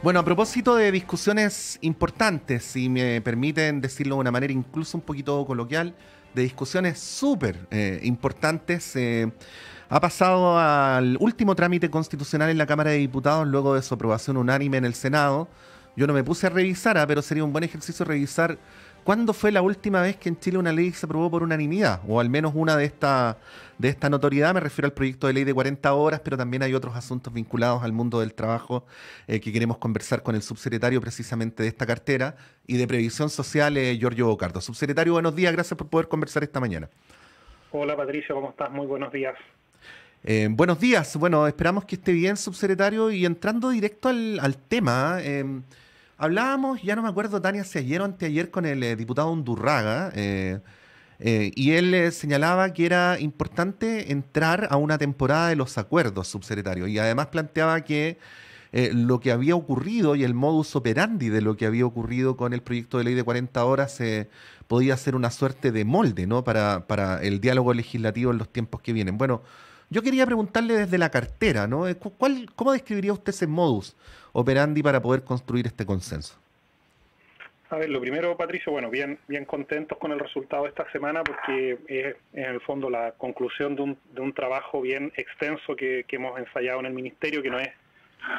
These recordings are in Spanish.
Bueno, a propósito de discusiones importantes, si me permiten decirlo de una manera incluso un poquito coloquial, de discusiones súper importantes, ha pasado al último trámite constitucional en la Cámara de Diputados luego de su aprobación unánime en el Senado. Yo no me puse a revisar, pero sería un buen ejercicio revisar cuándo fue la última vez que en Chile una ley se aprobó por unanimidad, o al menos una de esta notoriedad. Me refiero al proyecto de ley de 40 horas, pero también hay otros asuntos vinculados al mundo del trabajo que queremos conversar con el subsecretario precisamente de esta cartera y de Previsión Social, Giorgio Bocardo. Subsecretario, buenos días, gracias por poder conversar esta mañana. Hola Patricio, ¿cómo estás? Muy buenos días. Buenos días, bueno, esperamos que esté bien, subsecretario, y entrando directo al tema, hablábamos, ya no me acuerdo, Tania, si ayer o anteayer con el diputado Undurraga, y él señalaba que era importante entrar a una temporada de los acuerdos, subsecretario, y además planteaba que lo que había ocurrido y el modus operandi de lo que había ocurrido con el proyecto de ley de 40 horas podía ser una suerte de molde, ¿no? Para el diálogo legislativo en los tiempos que vienen. Bueno, yo quería preguntarle desde la cartera, ¿no? ¿Cómo describiría usted ese modus operandi para poder construir este consenso? A ver, lo primero, Patricio, bueno, bien contentos con el resultado de esta semana porque es en el fondo la conclusión de un trabajo bien extenso que hemos ensayado en el Ministerio, que no es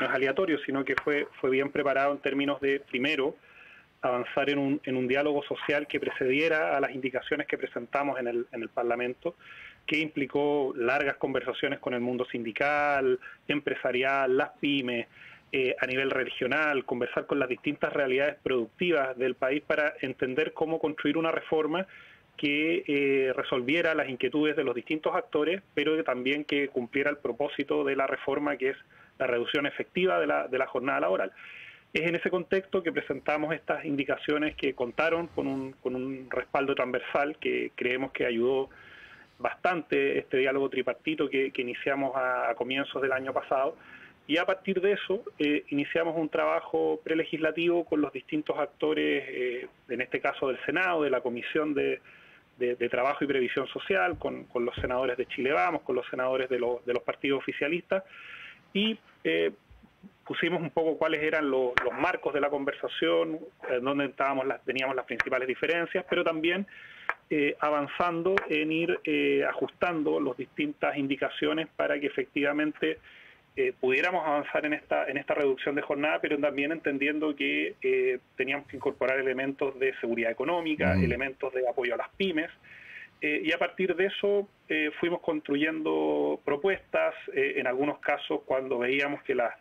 aleatorio, sino que fue bien preparado en términos de, primero, avanzar en un diálogo social que precediera a las indicaciones que presentamos en el Parlamento, que implicó largas conversaciones con el mundo sindical, empresarial, las pymes, a nivel regional, conversar con las distintas realidades productivas del país para entender cómo construir una reforma que resolviera las inquietudes de los distintos actores, pero también que cumpliera el propósito de la reforma, que es la reducción efectiva de la jornada laboral. Es en ese contexto que presentamos estas indicaciones que contaron con un respaldo transversal que creemos que ayudó bastante este diálogo tripartito que iniciamos a comienzos del año pasado, y a partir de eso iniciamos un trabajo prelegislativo con los distintos actores, en este caso del Senado, de la Comisión de Trabajo y Previsión Social, con los senadores de Chile Vamos, con los senadores de los partidos oficialistas, y pusimos un poco cuáles eran los marcos de la conversación, dónde teníamos las principales diferencias, pero también avanzando en ir ajustando las distintas indicaciones para que efectivamente pudiéramos avanzar en esta reducción de jornada, pero también entendiendo que teníamos que incorporar elementos de seguridad económica, elementos de apoyo a las pymes, y a partir de eso fuimos construyendo propuestas. En algunos casos, cuando veíamos que las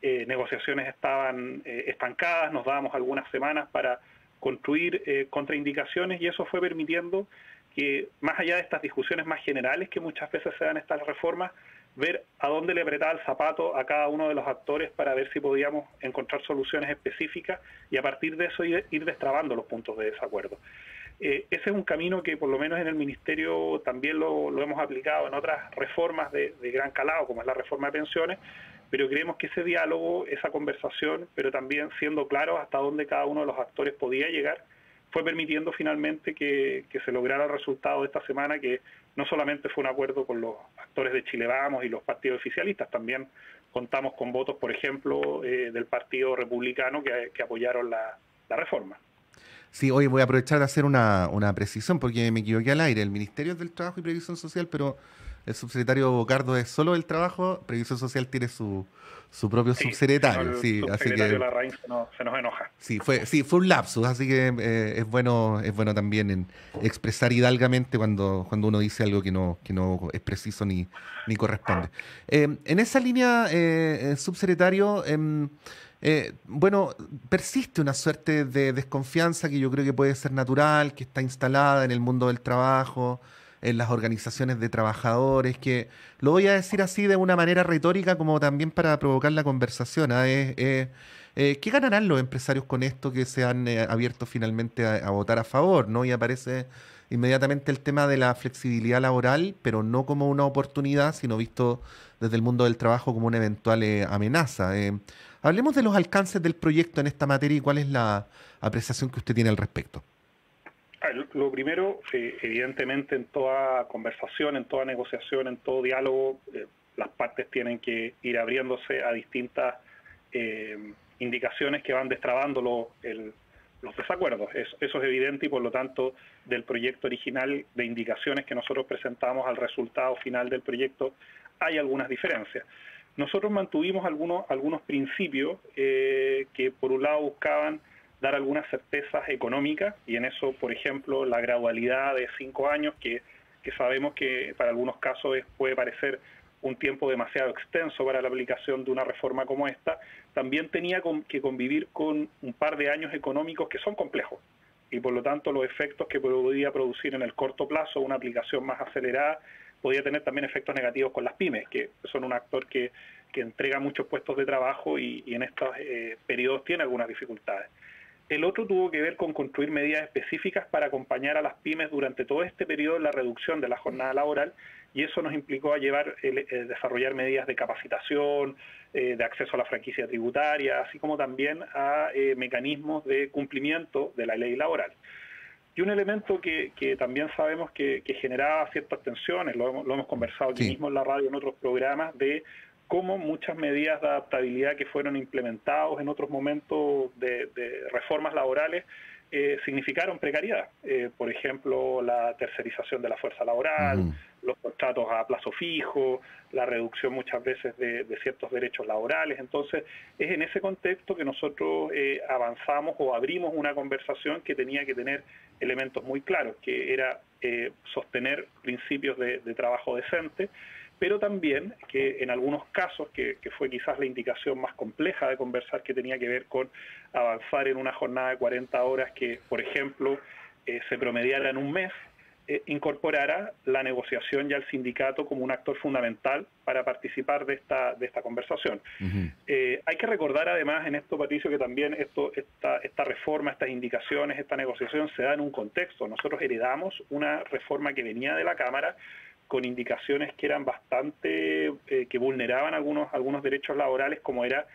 negociaciones estaban estancadas, nos dábamos algunas semanas para construir contraindicaciones, y eso fue permitiendo que, más allá de estas discusiones más generales que muchas veces se dan en estas reformas, ver a dónde le apretaba el zapato a cada uno de los actores para ver si podíamos encontrar soluciones específicas y a partir de eso ir destrabando los puntos de desacuerdo. Ese es un camino que por lo menos en el Ministerio también lo hemos aplicado en otras reformas de gran calado, como es la reforma de pensiones, pero creemos que ese diálogo, esa conversación, pero también siendo claros hasta dónde cada uno de los actores podía llegar, fue permitiendo finalmente que se lograra el resultado de esta semana, que no solamente fue un acuerdo con los actores de Chile Vamos y los partidos oficialistas, también contamos con votos, por ejemplo, del Partido Republicano que apoyaron la reforma. Sí, hoy voy a aprovechar de hacer una precisión porque me equivoqué al aire. El Ministerio es del Trabajo y Previsión Social, pero el subsecretario Bocardo es solo del Trabajo. Previsión Social tiene su propio Sí, si no subsecretario. el Sí, así subsecretario que Larraín se nos enoja. sí, fue un lapsus, así que es bueno también expresar hidalgamente cuando uno dice algo que no es preciso ni corresponde. En esa línea, subsecretario, bueno, persiste una suerte de desconfianza que yo creo que puede ser natural, que está instalada en el mundo del trabajo, en las organizaciones de trabajadores, que lo voy a decir así de una manera retórica como también para provocar la conversación. ¿Qué ganarán los empresarios con esto que se han abierto finalmente a votar a favor, ¿no? Y aparece inmediatamente el tema de la flexibilidad laboral, pero no como una oportunidad, sino visto desde el mundo del trabajo como una eventual amenaza. Hablemos de los alcances del proyecto en esta materia y cuál es la apreciación que usted tiene al respecto. Lo primero, evidentemente en toda conversación, en toda negociación, en todo diálogo, las partes tienen que ir abriéndose a distintas indicaciones que van destrabando los desacuerdos. Eso es evidente y por lo tanto del proyecto original de indicaciones que nosotros presentamos al resultado final del proyecto hay algunas diferencias. Nosotros mantuvimos algunos principios que por un lado buscaban dar algunas certezas económicas y en eso, por ejemplo, la gradualidad de 5 años que sabemos que para algunos casos puede parecer un tiempo demasiado extenso para la aplicación de una reforma como esta, también tenía que convivir con un par de años económicos que son complejos y por lo tanto los efectos que podía producir en el corto plazo una aplicación más acelerada podía tener también efectos negativos con las pymes, que son un actor que entrega muchos puestos de trabajo y en estos periodos tiene algunas dificultades. El otro tuvo que ver con construir medidas específicas para acompañar a las pymes durante todo este periodo en la reducción de la jornada laboral y eso nos implicó desarrollar medidas de capacitación, de acceso a la franquicia tributaria, así como también a mecanismos de cumplimiento de la ley laboral. Y un elemento que también sabemos que generaba ciertas tensiones, lo hemos conversado aquí mismo en la radio, en otros programas, de cómo muchas medidas de adaptabilidad que fueron implementados en otros momentos de reformas laborales significaron precariedad. Por ejemplo, la tercerización de la fuerza laboral, los contratos a plazo fijo, la reducción muchas veces de ciertos derechos laborales. Entonces, es en ese contexto que nosotros avanzamos o abrimos una conversación que tenía que tener elementos muy claros, que era sostener principios de trabajo decente, pero también que en algunos casos, que fue quizás la indicación más compleja de conversar, que tenía que ver con avanzar en una jornada de 40 horas que, por ejemplo, se promediara en un mes, incorporara la negociación y al sindicato como un actor fundamental para participar de esta conversación. Hay que recordar además en esto, Patricio, que también esta reforma, estas indicaciones, esta negociación se da en un contexto. Nosotros heredamos una reforma que venía de la Cámara con indicaciones que eran bastante, que vulneraban algunos derechos laborales, como era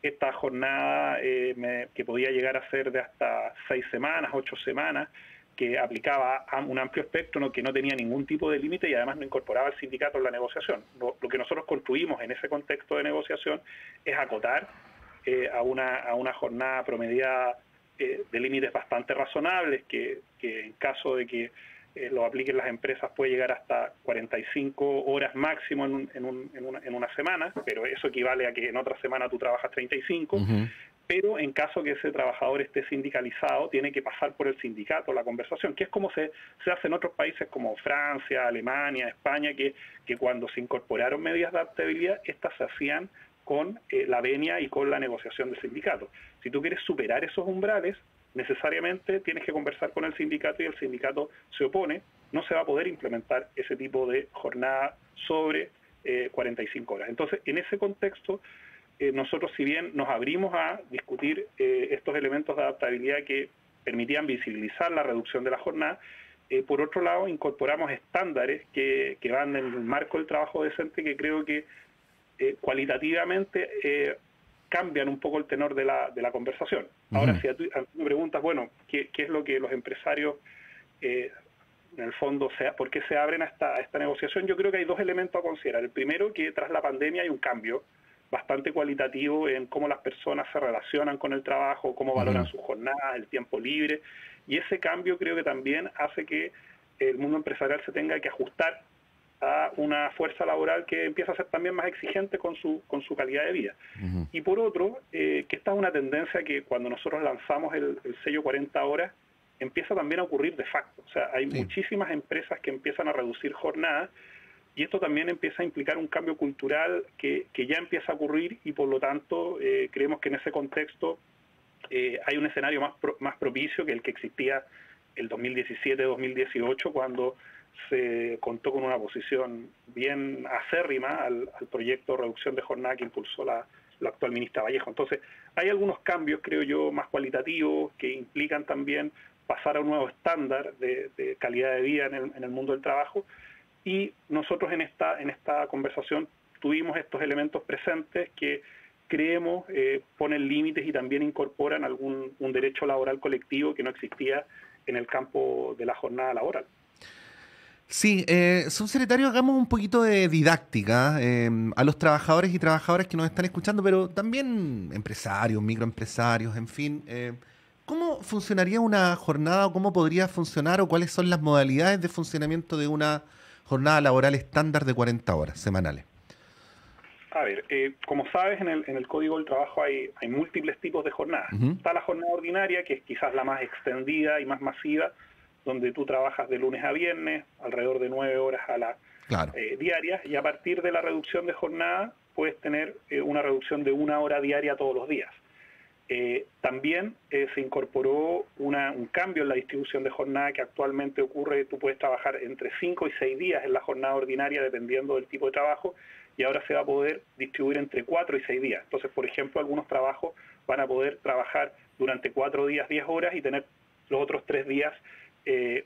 esta jornada que podía llegar a ser de hasta 6 semanas, 8 semanas, que aplicaba a un amplio espectro, que no tenía ningún tipo de límite y además no incorporaba al sindicato en la negociación. Lo que nosotros construimos en ese contexto de negociación es acotar a una jornada promediada de límites bastante razonables, que en caso de que lo apliquen las empresas puede llegar hasta 45 horas máximo en una semana, pero eso equivale a que en otra semana tú trabajas 35, pero en caso que ese trabajador esté sindicalizado, tiene que pasar por el sindicato la conversación, que es como se hace en otros países como Francia, Alemania, España, que cuando se incorporaron medidas de adaptabilidad, estas se hacían con la venia y con la negociación del sindicato. Si tú quieres superar esos umbrales, necesariamente tienes que conversar con el sindicato y el sindicato se opone, no se va a poder implementar ese tipo de jornada sobre 45 horas. Entonces, en ese contexto, nosotros si bien nos abrimos a discutir estos elementos de adaptabilidad que permitían visibilizar la reducción de la jornada, por otro lado incorporamos estándares que van en el marco del trabajo decente que creo que cualitativamente cambian un poco el tenor de la conversación. Ahora, si a tú me preguntas, bueno, ¿qué es lo que los empresarios, en el fondo, por qué se abren a esta negociación? Yo creo que hay dos elementos a considerar. El primero, que tras la pandemia hay un cambio bastante cualitativo en cómo las personas se relacionan con el trabajo, cómo valoran sus jornadas, el tiempo libre, y ese cambio creo que también hace que el mundo empresarial se tenga que ajustar a una fuerza laboral que empieza a ser también más exigente con su calidad de vida. Y por otro, que esta es una tendencia que cuando nosotros lanzamos el sello 40 horas, empieza también a ocurrir de facto. O sea, hay muchísimas empresas que empiezan a reducir jornadas y esto también empieza a implicar un cambio cultural que ya empieza a ocurrir y por lo tanto creemos que en ese contexto hay un escenario más propicio que el que existía el 2017-2018 cuando se contó con una posición bien acérrima al proyecto de reducción de jornada que impulsó la actual ministra Vallejo. Entonces, hay algunos cambios, creo yo, más cualitativos que implican también pasar a un nuevo estándar de calidad de vida en el mundo del trabajo y nosotros en esta conversación tuvimos estos elementos presentes que creemos ponen límites y también incorporan un derecho laboral colectivo que no existía en el campo de la jornada laboral. Sí, subsecretario, hagamos un poquito de didáctica a los trabajadores y trabajadoras que nos están escuchando, pero también empresarios, microempresarios, en fin. ¿Cómo funcionaría una jornada o cómo podría funcionar o cuáles son las modalidades de funcionamiento de una jornada laboral estándar de 40 horas semanales? A ver, como sabes, en el Código del Trabajo hay múltiples tipos de jornadas. Ujú. Está la jornada ordinaria, que es quizás la más extendida y más masiva, donde tú trabajas de lunes a viernes, alrededor de 9 horas a la Claro. diarias, y a partir de la reducción de jornada puedes tener una reducción de 1 hora diaria todos los días. También se incorporó un cambio en la distribución de jornada que actualmente ocurre. Tú puedes trabajar entre 5 y 6 días en la jornada ordinaria dependiendo del tipo de trabajo, y ahora se va a poder distribuir entre 4 y 6 días. Entonces, por ejemplo, algunos trabajos van a poder trabajar durante 4 días 10 horas y tener los otros 3 días eh,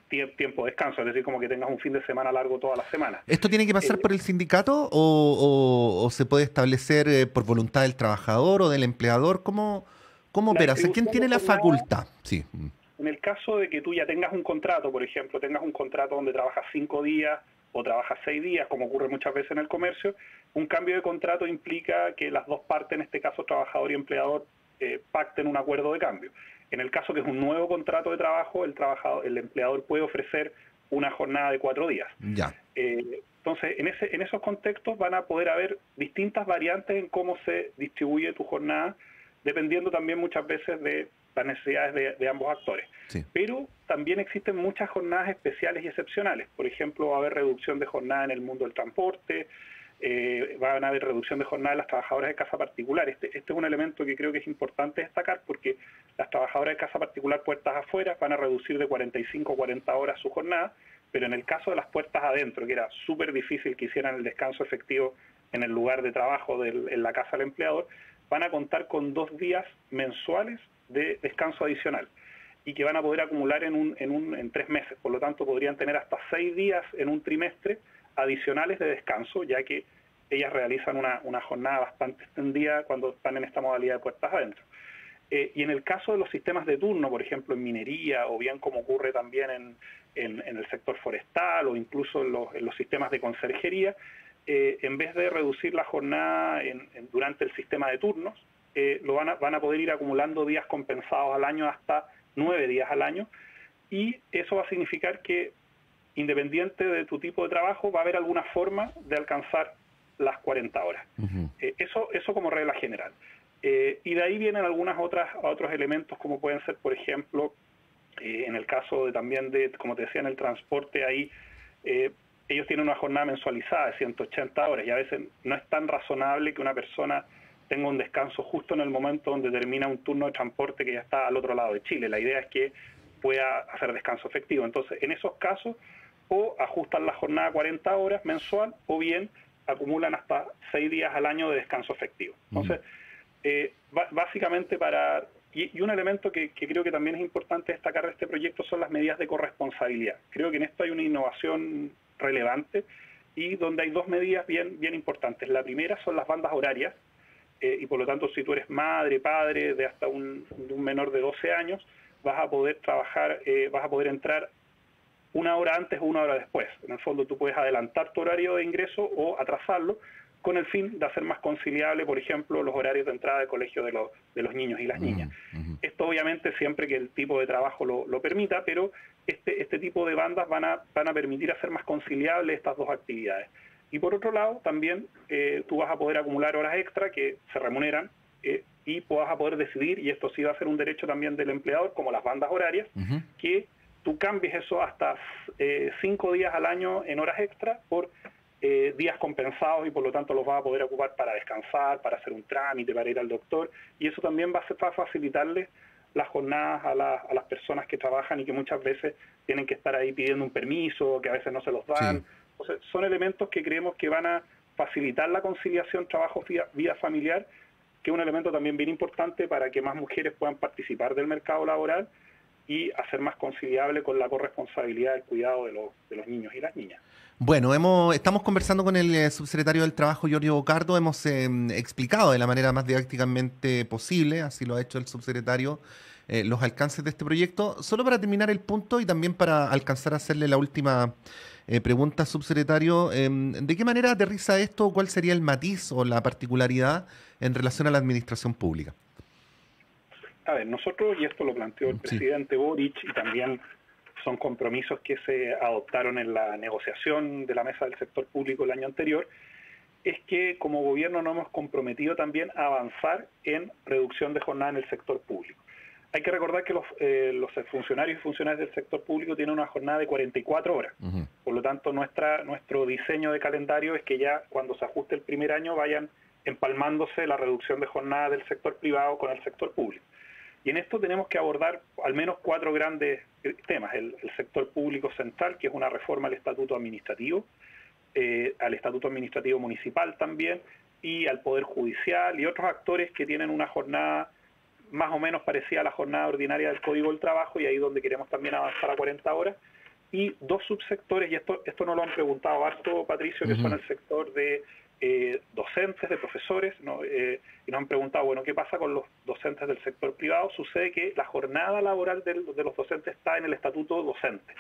tiempo de descanso, es decir, como que tengas un fin de semana largo toda la semana. ¿Esto tiene que pasar Eh, por el sindicato o se puede establecer por voluntad del trabajador o del empleador? ¿Cómo la opera? O sea, ¿quién distribución de tiene la jornada, facultad? Sí. en el caso de que tú ya tengas un contrato, por ejemplo, tengas un contrato donde trabajas 5 días o trabajas 6 días, como ocurre muchas veces en el comercio, un cambio de contrato implica que las dos partes, en este caso trabajador y empleador, pacten un acuerdo de cambio. En el caso que es un nuevo contrato de trabajo, el empleador puede ofrecer una jornada de 4 días. Ya. Entonces, en esos contextos van a poder haber distintas variantes en cómo se distribuye tu jornada, dependiendo también muchas veces de las necesidades de ambos actores. Sí. Pero también existen muchas jornadas especiales y excepcionales. Por ejemplo, va a haber reducción de jornada en el mundo del transporte, van a haber reducción de jornada de las trabajadoras de casa particular. Este es un elemento que creo que es importante destacar, porque las trabajadoras de casa particular puertas afuera van a reducir de 45 a 40 horas su jornada, pero en el caso de las puertas adentro, que era súper difícil que hicieran el descanso efectivo en el lugar de trabajo, en la casa del empleador, van a contar con 2 días mensuales de descanso adicional y que van a poder acumular en 3 meses. Por lo tanto, podrían tener hasta 6 días en un trimestre adicionales de descanso, ya que ellas realizan una jornada bastante extendida cuando están en esta modalidad de puertas adentro. Y en el caso de los sistemas de turno, por ejemplo, en minería, o bien como ocurre también en el sector forestal o incluso en los sistemas de conserjería, en vez de reducir la jornada durante el sistema de turnos, van a poder ir acumulando días compensados al año hasta 9 días al año, y eso va a significar que, independiente de tu tipo de trabajo, va a haber alguna forma de alcanzar las 40 horas. Ujú. Eso como regla general. Y de ahí vienen otros elementos, como pueden ser, por ejemplo, en el caso también de, como te decía, en el transporte, ahí ellos tienen una jornada mensualizada de 180 horas, y a veces no es tan razonable que una persona tenga un descanso justo en el momento donde termina un turno de transporte que ya está al otro lado de Chile. La idea es que pueda hacer descanso efectivo. Entonces, en esos casos, o ajustan la jornada a 40 horas mensual, o bien acumulan hasta 6 días al año de descanso efectivo. Entonces, básicamente y un elemento que creo que también es importante destacar de este proyecto son las medidas de corresponsabilidad. Creo que en esto hay una innovación relevante, y donde hay 2 medidas bien importantes. La primera son las bandas horarias, y por lo tanto, si tú eres madre, padre de hasta un menor de 12 años, vas a poder trabajar, vas a poder entrar 1 hora antes o 1 hora después. En el fondo, tú puedes adelantar tu horario de ingreso o atrasarlo, con el fin de hacer más conciliable, por ejemplo, los horarios de entrada de colegio de los niños y las niñas. Esto obviamente siempre que el tipo de trabajo lo permita, pero este tipo de bandas van a permitir hacer más conciliables estas dos actividades. Y por otro lado, también tú vas a poder acumular horas extra que se remuneran, y vas a poder decidir, y esto sí va a ser un derecho también del empleador, como las bandas horarias, que tú cambies eso hasta 5 días al año en horas extra por días compensados, y por lo tanto los vas a poder ocupar para descansar, para hacer un trámite, para ir al doctor, y eso también va a facilitarles las jornadas a las personas que trabajan y que muchas veces tienen que estar ahí pidiendo un permiso, que a veces no se los dan. Sí. Entonces, son elementos que creemos que van a facilitar la conciliación trabajo-vida familiar, que es un elemento también bien importante para que más mujeres puedan participar del mercado laboral y hacer más conciliable con la corresponsabilidad del cuidado de los niños y las niñas. Bueno, estamos conversando con el subsecretario del Trabajo, Giorgio Bocardo. Hemos explicado de la manera más didácticamente posible, así lo ha hecho el subsecretario, los alcances de este proyecto. Solo para terminar el punto y también para alcanzar a hacerle la última pregunta, subsecretario, ¿de qué manera aterriza esto? ¿Cuál sería el matiz o la particularidad en relación a la administración pública? A ver, nosotros, y esto lo planteó el Sí. presidente Boric, y también son compromisos que se adoptaron en la negociación de la mesa del sector público el año anterior, es que como gobierno nos hemos comprometido también a avanzar en reducción de jornada en el sector público. Hay que recordar que los funcionarios y funcionarias del sector público tienen una jornada de 44 horas. Ujú. Por lo tanto, nuestro diseño de calendario es que ya cuando se ajuste el primer año vayan empalmándose la reducción de jornada del sector privado con el sector público. Y en esto tenemos que abordar al menos 4 grandes temas. El sector público central, que es una reforma al estatuto administrativo, al estatuto administrativo municipal también, y al Poder Judicial y otros actores que tienen una jornada más o menos parecida a la jornada ordinaria del Código del Trabajo, y ahí donde queremos también avanzar a 40 horas. Y 2 subsectores, y esto nos lo han preguntado harto, Patricio, que son el sector de docentes, de profesores, ¿no? Y nos han preguntado, bueno, ¿qué pasa con los docentes del sector privado? Sucede que la jornada laboral de los docentes está en el estatuto docente.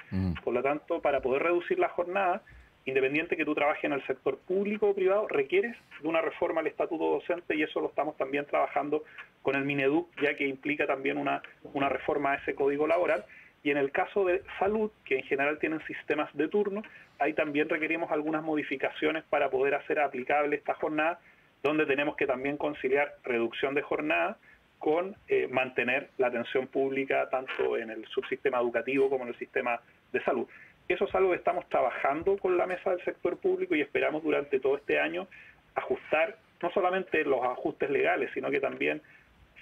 Por lo tanto, para poder reducir la jornada, independiente que tú trabajes en el sector público o privado, requieres de una reforma al estatuto docente, y eso lo estamos también trabajando con el Mineduc, ya que implica también una reforma a ese código laboral. Y en el caso de salud, que en general tienen sistemas de turno, ahí también requerimos algunas modificaciones para poder hacer aplicable esta jornada, donde tenemos que también conciliar reducción de jornada con mantener la atención pública tanto en el subsistema educativo como en el sistema de salud. Eso es algo que estamos trabajando con la mesa del sector público y esperamos durante todo este año ajustar no solamente los ajustes legales, sino que también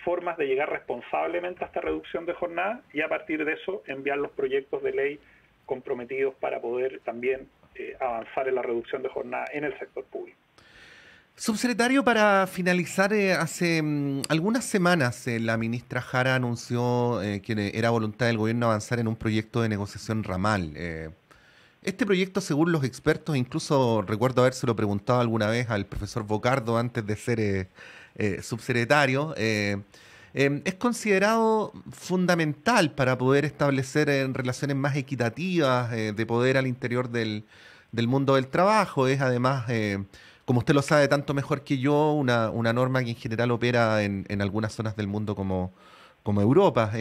formas de llegar responsablemente a esta reducción de jornada, y a partir de eso enviar los proyectos de ley comprometidos para poder también avanzar en la reducción de jornada en el sector público. Subsecretario, para finalizar, hace algunas semanas la ministra Jara anunció que era voluntad del gobierno avanzar en un proyecto de negociación ramal. Este proyecto, según los expertos, incluso recuerdo habérselo preguntado alguna vez al profesor Bocardo antes de ser subsecretario, es considerado fundamental para poder establecer relaciones más equitativas de poder al interior del mundo del trabajo. Es además, como usted lo sabe tanto mejor que yo, una norma que en general opera en algunas zonas del mundo como Europa,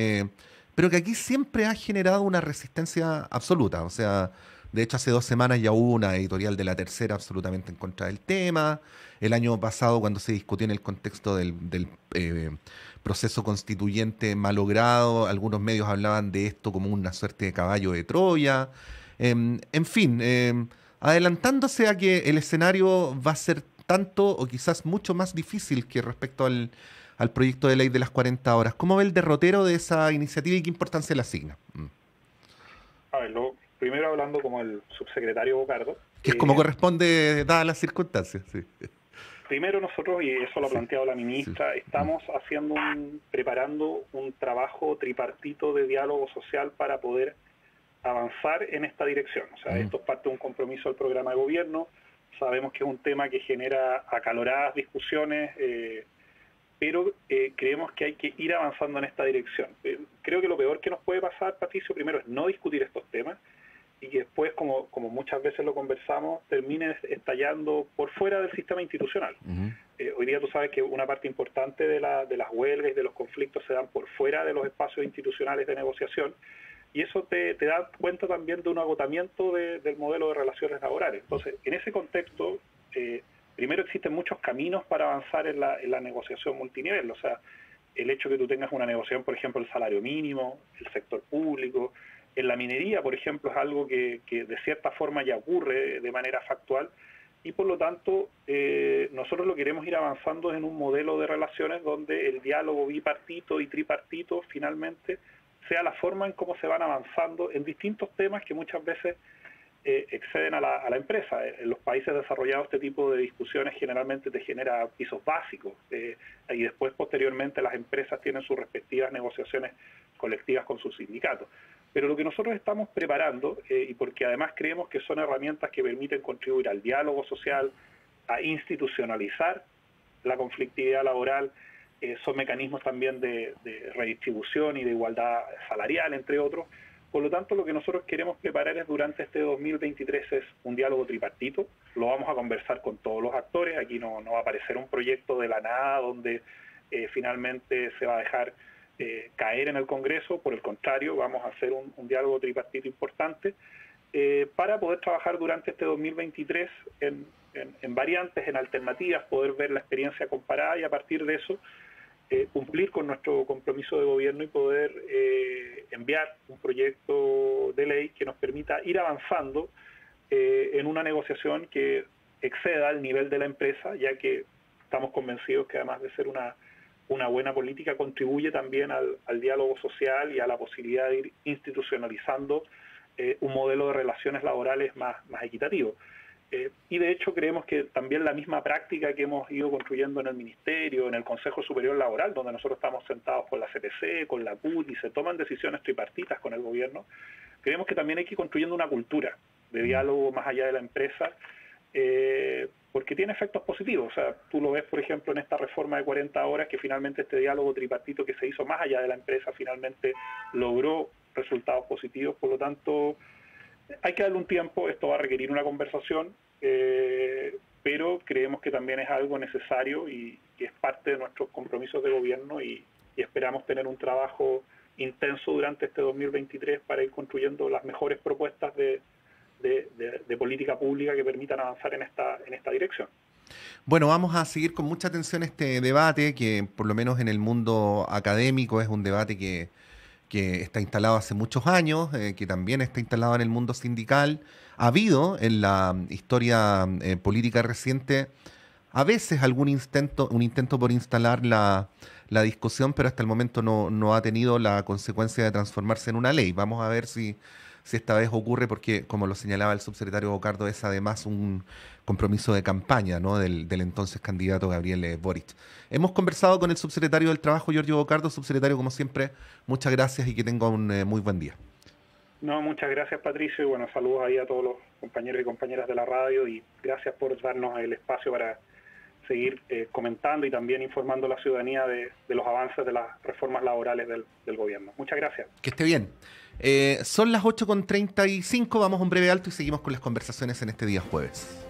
pero que aquí siempre ha generado una resistencia absoluta. O sea, de hecho, hace 2 semanas ya hubo una editorial de La Tercera absolutamente en contra del tema. El año pasado, cuando se discutió en el contexto del proceso constituyente malogrado, algunos medios hablaban de esto como una suerte de caballo de Troya. En fin, adelantándose a que el escenario va a ser tanto o quizás mucho más difícil que respecto al proyecto de ley de las 40 horas. ¿Cómo ve el derrotero de esa iniciativa y qué importancia le asigna? A ver, primero hablando como el subsecretario Bocardo. Que es como corresponde dadas las circunstancias, sí. Primero nosotros, y eso lo ha planteado la ministra, estamos preparando un trabajo tripartito de diálogo social para poder avanzar en esta dirección. O sea, esto es parte de un compromiso del programa de gobierno. Sabemos que es un tema que genera acaloradas discusiones, pero creemos que hay que ir avanzando en esta dirección. Creo que lo peor que nos puede pasar, Patricio, primero es no discutir estos temas, y que después, como muchas veces lo conversamos, termine estallando por fuera del sistema institucional. Hoy día tú sabes que una parte importante de las huelgas y de los conflictos se dan por fuera de los espacios institucionales de negociación, y eso te da cuenta también de un agotamiento del modelo de relaciones laborales. Entonces, en ese contexto, primero existen muchos caminos para avanzar en la negociación multinivel. O sea, el hecho que tú tengas una negociación, por ejemplo, el salario mínimo, el sector público, en la minería, por ejemplo, es algo que de cierta forma ya ocurre de manera factual, y por lo tanto nosotros lo queremos ir avanzando en un modelo de relaciones donde el diálogo bipartito y tripartito finalmente sea la forma en cómo se van avanzando en distintos temas que muchas veces exceden a la empresa. En los países desarrollados este tipo de discusiones generalmente te genera pisos básicos, y después posteriormente las empresas tienen sus respectivas negociaciones colectivas con sus sindicatos. Pero lo que nosotros estamos preparando, y porque además creemos que son herramientas que permiten contribuir al diálogo social, a institucionalizar la conflictividad laboral, son mecanismos también de redistribución y de igualdad salarial, entre otros. Por lo tanto, lo que nosotros queremos preparar es durante este 2023 es un diálogo tripartito. Lo vamos a conversar con todos los actores. Aquí no va a aparecer un proyecto de la nada donde finalmente se va a dejar caer en el Congreso. Por el contrario, vamos a hacer un diálogo tripartito importante para poder trabajar durante este 2023 en variantes, en alternativas, poder ver la experiencia comparada y a partir de eso cumplir con nuestro compromiso de gobierno y poder enviar un proyecto de ley que nos permita ir avanzando en una negociación que exceda el nivel de la empresa, ya que estamos convencidos que además de ser una buena política contribuye también al diálogo social y a la posibilidad de ir institucionalizando un modelo de relaciones laborales más equitativo. Y de hecho creemos que también la misma práctica que hemos ido construyendo en el Ministerio, en el Consejo Superior Laboral, donde nosotros estamos sentados con la CPC, con la CUT y se toman decisiones tripartitas con el gobierno, creemos que también hay que ir construyendo una cultura de diálogo más allá de la empresa, porque tiene efectos positivos. O sea, tú lo ves, por ejemplo, en esta reforma de 40 horas, que finalmente este diálogo tripartito que se hizo más allá de la empresa finalmente logró resultados positivos. Por lo tanto, hay que darle un tiempo, esto va a requerir una conversación, pero creemos que también es algo necesario y que es parte de nuestros compromisos de gobierno y esperamos tener un trabajo intenso durante este 2023 para ir construyendo las mejores propuestas de política pública que permitan avanzar en esta dirección. Bueno, vamos a seguir con mucha atención este debate, que por lo menos en el mundo académico es un debate que está instalado hace muchos años, que también está instalado en el mundo sindical. Ha habido en la historia política reciente a veces un intento por instalar la discusión, pero hasta el momento no ha tenido la consecuencia de transformarse en una ley. Vamos a ver si esta vez ocurre, porque, como lo señalaba el subsecretario Bocardo, es además un compromiso de campaña, ¿no?, del entonces candidato Gabriel Boric. Hemos conversado con el subsecretario del Trabajo, Giorgio Bocardo. Subsecretario, como siempre, muchas gracias y que tenga un muy buen día. No, muchas gracias, Patricio, y bueno, saludos ahí a todos los compañeros y compañeras de la radio y gracias por darnos el espacio para seguir comentando y también informando a la ciudadanía de los avances de las reformas laborales del gobierno. Muchas gracias. Que esté bien. Son las 8:35, vamos a un breve alto y seguimos con las conversaciones en este día jueves.